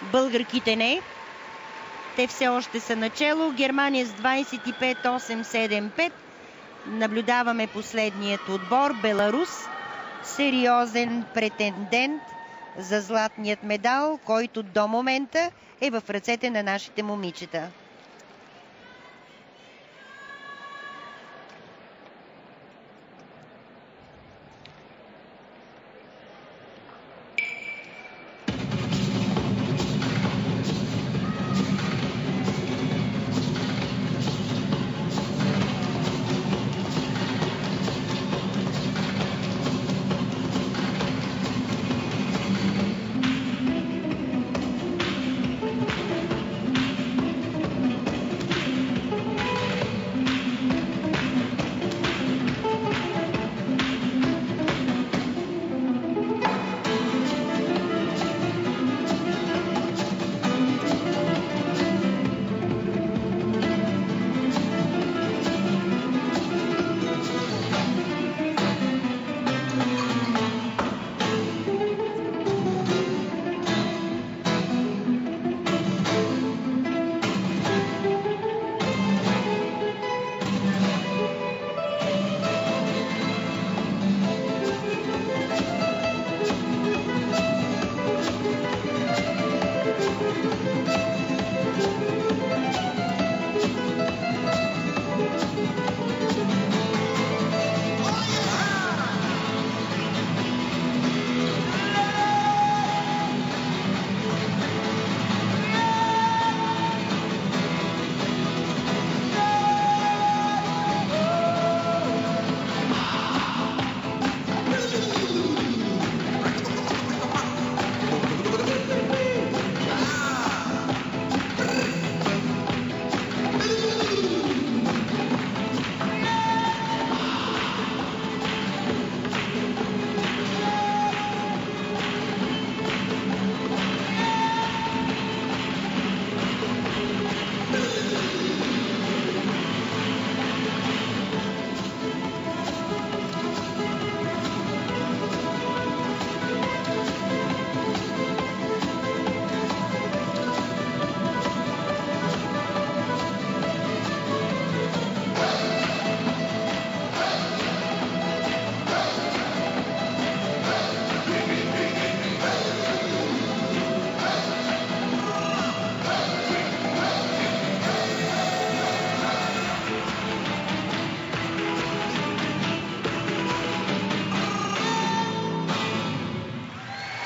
Българките не. Те все още са начело. Германия с 25-8-7-5. Наблюдаваме последният отбор. Беларус. Сериозен претендент за златният медал, който до момента е в ръцете на нашите момичета.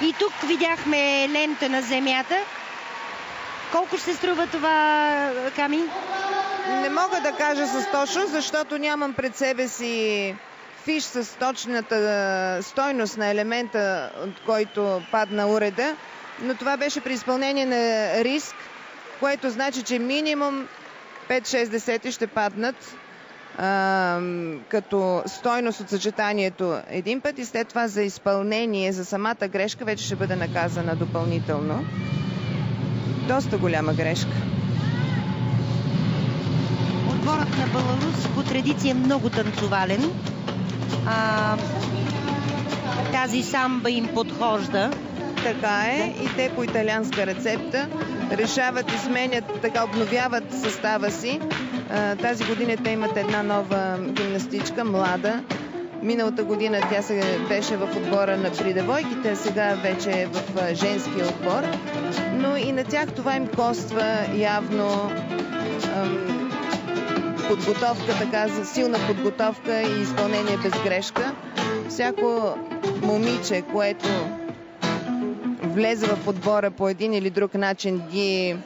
И тук видяхме лента на земята. Колко ще се струва това, Ками? Не мога да кажа с точност, защото нямам пред себе си фиш с точната стойност на елемента, от който падна уреда. Но това беше при изпълнение на риск, което значи, че минимум 5-6 десети ще паднат като стойност от съчетанието един път и след това за изпълнение, за самата грешка вече ще бъде наказана допълнително. Доста голяма грешка. Отборът на Беларус по традиция е много танцовален. Тази самба им подхожда. Така е. И те по италианска рецепта решават и сменят, така обновяват състава си. Тази година те имат една нова гимнастичка, млада. Миналата година тя беше в отбора на при девойките, а сега вече е в женския отбор. Но и на тях това им коства явно подготовка, така за силна подготовка и изпълнение без грешка. Всяко момиче, което влезе в отбора по един или друг начин, ги